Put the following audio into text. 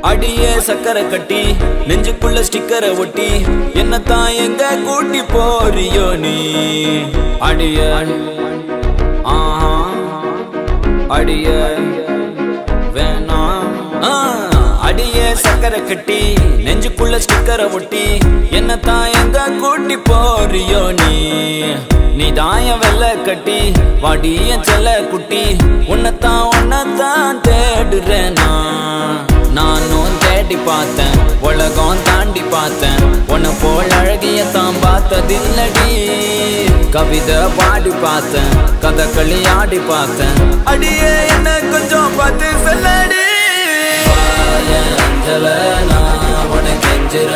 அடியே சக்கரை கட்டி நெஞ்சுக்குள்ள ஸ்டிக்கரை ஒட்டி என்னத்தான் எங்க கூட்டி போறியோ நீ அடிய அடிய வேணாம் அடியே சக்கரை கட்டி நெஞ்சுக்குள்ள ஸ்டிக்கரை ஒட்டி என்னத்தான் எங்க கூட்டி போறியோ நீ தாய வெள்ள கட்டி வாடிய செல்ல குட்டி உன்னத்தான் தேடுறேன் நானும் தேடி பார்த்தேன் உலகம் தாண்டி பார்த்தேன் உன்னை போல் அழகிய தான் பார்த்ததில்லடி கவிதை பாடி பார்த்தேன் கதகளி ஆடி பார்த்தேன் அடியே என்ன கொஞ்சம் பார்த்து சொல்லடி அஞ்சல நான் உனக்கு கெஞ்சுற